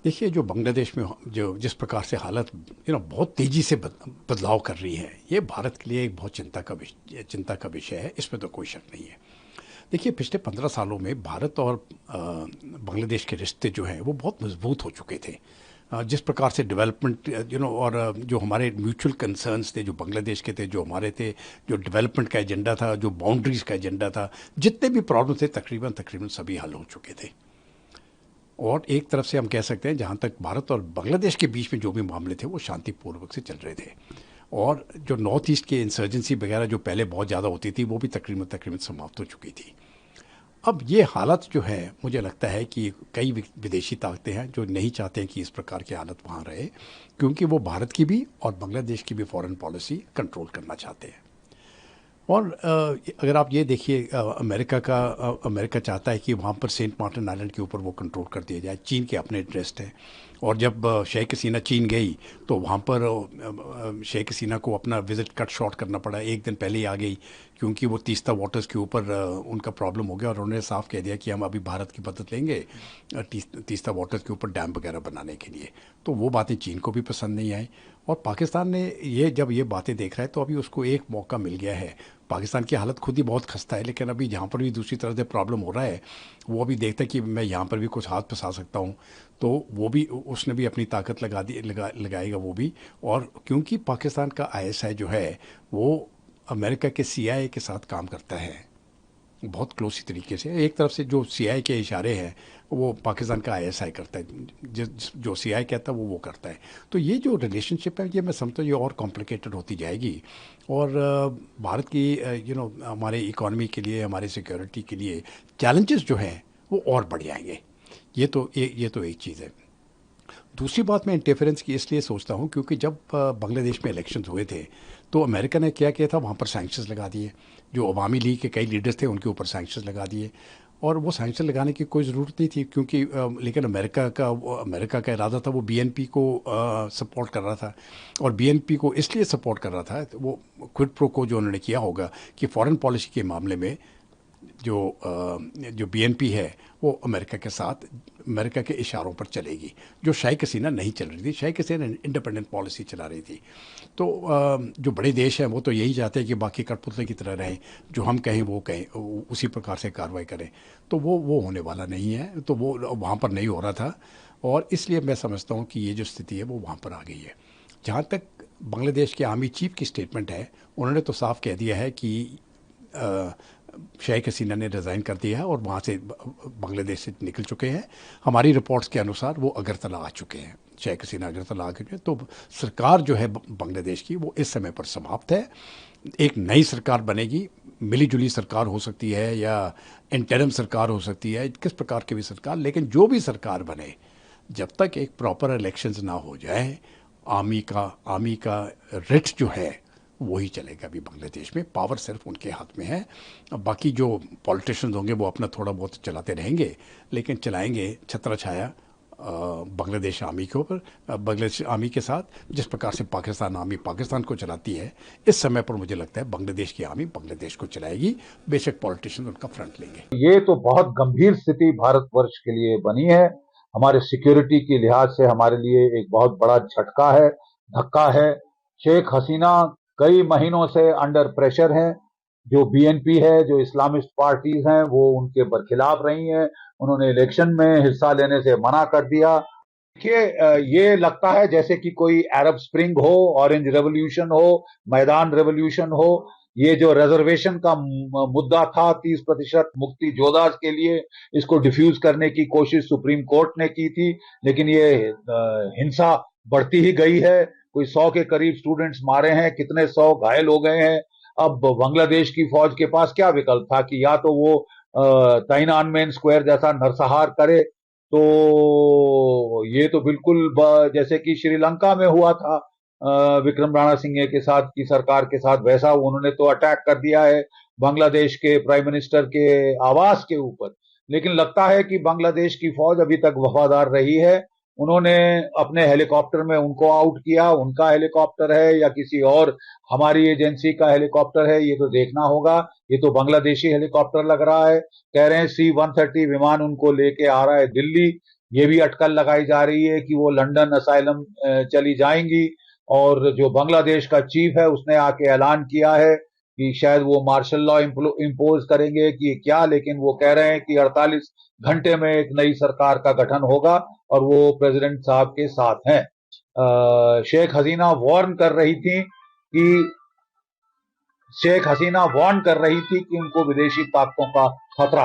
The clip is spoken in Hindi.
देखिए, जो बांग्लादेश में जो जिस प्रकार से हालत बहुत तेज़ी से बदलाव कर रही है, ये भारत के लिए एक बहुत चिंता का विषय है, इसमें तो कोई शक नहीं है। देखिए, पिछले 15 सालों में भारत और बांग्लादेश के रिश्ते जो हैं वो बहुत मजबूत हो चुके थे। जिस प्रकार से डेवलपमेंट और जो हमारे म्यूचुअल कंसर्न्स थे, जो बांग्लादेश के थे, जो हमारे थे, जो डेवलपमेंट का एजेंडा था, जो बाउंड्रीज़ का एजेंडा था, जितने भी प्रॉब्लम थे तकरीबन तकरीबन सभी हल हो चुके थे। और एक तरफ से हम कह सकते हैं, जहाँ तक भारत और बांग्लादेश के बीच में जो भी मामले थे वो शांतिपूर्वक से चल रहे थे। और जो नॉर्थ ईस्ट के इंसर्जेंसी वगैरह जो पहले बहुत ज़्यादा होती थी वो भी तकरीबन तकरीबन समाप्त हो चुकी थी। अब ये हालत जो है, मुझे लगता है कि कई विदेशी ताकतें हैं जो नहीं चाहते हैं कि इस प्रकार की हालत वहाँ रहे, क्योंकि वो भारत की भी और बांग्लादेश की भी फॉरेन पॉलिसी कंट्रोल करना चाहते हैं। और अगर आप ये देखिए, अमेरिका चाहता है कि वहाँ पर सेंट मार्टिन आइलैंड के ऊपर वो कंट्रोल कर दिया जाए। चीन के अपने इंटरेस्ट हैं। और जब शेख हसीना चीन गई तो वहाँ पर शेख हसीना को अपना विज़िट कट शॉर्ट करना पड़ा, एक दिन पहले ही आ गई, क्योंकि वो तीस्ता वाटर्स के ऊपर उनका प्रॉब्लम हो गया और उन्होंने साफ कह दिया कि हम अभी भारत की मदद लेंगे तीस्ता वाटर्स के ऊपर डैम वगैरह बनाने के लिए। तो वो बातें चीन को भी पसंद नहीं आई। और पाकिस्तान ने जब ये बातें देख रहा है तो अभी उसको एक मौका मिल गया है। पाकिस्तान की हालत खुद ही बहुत खस्ता है, लेकिन अभी जहाँ पर भी दूसरी तरफ से प्रॉब्लम हो रहा है, वो अभी देखता है कि मैं यहाँ पर भी कुछ हाथ फंसा सकता हूँ। तो वो भी उसने भी अपनी ताकत लगाएगा वो भी। और क्योंकि पाकिस्तान का आईएसआई जो है वो अमेरिका के सीआईए के साथ काम करता है बहुत क्लोज तरीके से। एक तरफ से जो सीआईए के इशारे हैं वो पाकिस्तान का आईएसआई करता है, जो सीआईए कहता है वो करता है। तो ये जो रिलेशनशिप है, ये मैं समझता हूँ ये और कॉम्प्लिकेटेड होती जाएगी। और भारत की हमारे इकॉनमी के लिए, हमारे सिक्योरिटी के लिए चैलेंजेस जो हैं वो और बढ़ जाएंगे। ये तो एक चीज़ है। दूसरी बात, मैं इंटरफेरेंस की इसलिए सोचता हूँ क्योंकि जब बांग्लादेश में इलेक्शंस हुए थे तो अमेरिका ने क्या किया था, वहाँ पर सैंक्शंस लगा दिए। जो अवामी लीग के कई लीडर्स थे उनके ऊपर सैंक्शंस लगा दिए। और वो सैंक्शन लगाने की कोई ज़रूरत नहीं थी, क्योंकि लेकिन अमेरिका का इरादा था, वो बीएनपी को सपोर्ट कर रहा था। और बीएनपी को इसलिए सपोर्ट कर रहा था, तो वो क्विड प्रो को जो उन्होंने किया होगा कि फॉरेन पॉलिसी के मामले में जो बीएनपी है वो अमेरिका के इशारों पर चलेगी, जो शेख हसीना नहीं चल रही थी। शेख हसीना इंडिपेंडेंट पॉलिसी चला रही थी। तो जो बड़े देश हैं वो तो यही चाहते हैं कि बाकी कठपुतले की तरह रहें, जो हम कहें वो कहें, उसी प्रकार से कार्रवाई करें। तो वो होने वाला नहीं है, तो वो वहाँ पर नहीं हो रहा था। और इसलिए मैं समझता हूँ कि ये जो स्थिति है वो वहाँ पर आ गई है। जहाँ तक बांग्लादेश के आर्मी चीफ की स्टेटमेंट है, उन्होंने तो साफ कह दिया है कि अ, शेख हसीना ने रिज़ाइन कर दिया है और वहाँ से बांग्लादेश से निकल चुके हैं। हमारी रिपोर्ट्स के अनुसार वो अगरतला आ चुके हैं, शेख हसीना अगरतला आ चुके हैं। तो सरकार जो है बांग्लादेश की वो इस समय पर समाप्त है। एक नई सरकार बनेगी, मिली जुली सरकार हो सकती है या इंटरिम सरकार हो सकती है, किस प्रकार की भी सरकार, लेकिन जो भी सरकार बने, जब तक एक प्रॉपर इलेक्शंस ना हो जाए, आर्मी का रिट जो है वही चलेगा। अभी बांग्लादेश में पावर सिर्फ उनके हाथ में है। अब बाकी जो पॉलिटिशियंस होंगे वो अपना थोड़ा बहुत चलाते रहेंगे, लेकिन चलाएंगे छत्र छाया बांग्लादेश आर्मी के ऊपर, बांग्लादेश आर्मी के साथ, जिस प्रकार से पाकिस्तान आर्मी पाकिस्तान को चलाती है। इस समय पर मुझे लगता है बांग्लादेश की आर्मी बांग्लादेश को चलाएगी, बेशक पॉलिटिशियंस उनका फ्रंट लेंगे। ये तो बहुत गंभीर स्थिति भारतवर्ष के लिए बनी है। हमारे सिक्योरिटी के लिहाज से हमारे लिए एक बहुत बड़ा झटका है, धक्का है। शेख हसीना कई महीनों से अंडर प्रेशर हैं। जो बीएनपी है, जो इस्लामिस्ट पार्टीज हैं, वो उनके बरखिलाफ रही हैं। उन्होंने इलेक्शन में हिस्सा लेने से मना कर दिया। देखिए, ये लगता है जैसे कि कोई अरब स्प्रिंग हो, ऑरेंज रेवोल्यूशन हो, मैदान रेवोल्यूशन हो। ये जो रिजर्वेशन का मुद्दा था, 30% मुक्ति जोधास के लिए, इसको डिफ्यूज करने की कोशिश सुप्रीम कोर्ट ने की थी, लेकिन ये हिंसा बढ़ती ही गई है। कोई 100 के करीब स्टूडेंट्स मारे हैं, कितने 100 घायल हो गए हैं। अब बांग्लादेश की फौज के पास क्या विकल्प था कि या तो वो ताइनानमेन स्क्वायर जैसा नरसंहार करे। तो ये तो बिल्कुल जैसे कि श्रीलंका में हुआ था विक्रम राणा सिंह के साथ की सरकार के साथ, वैसा उन्होंने तो अटैक कर दिया है बांग्लादेश के प्राइम मिनिस्टर के आवास के ऊपर। लेकिन लगता है कि बांग्लादेश की फौज अभी तक वफादार रही है। उन्होंने अपने हेलीकॉप्टर में उनको आउट किया, उनका हेलीकॉप्टर है या किसी और हमारी एजेंसी का हेलीकॉप्टर है, ये तो देखना होगा। ये तो बांग्लादेशी हेलीकॉप्टर लग रहा है। कह रहे हैं C-130 विमान उनको लेके आ रहा है दिल्ली। ये भी अटकल लगाई जा रही है कि वो लंदन असाइलम चली जाएंगी। और जो बांग्लादेश का चीफ है उसने आके ऐलान किया है कि शायद वो मार्शल लॉ इम्पोज करेंगे कि क्या, लेकिन वो कह रहे हैं कि 48 घंटे में एक नई सरकार का गठन होगा और वो प्रेसिडेंट साहब के साथ हैं। शेख हसीना वार्न कर रही थी कि शेख हसीना वार्न कर रही थी कि उनको विदेशी ताकतों का खतरा है।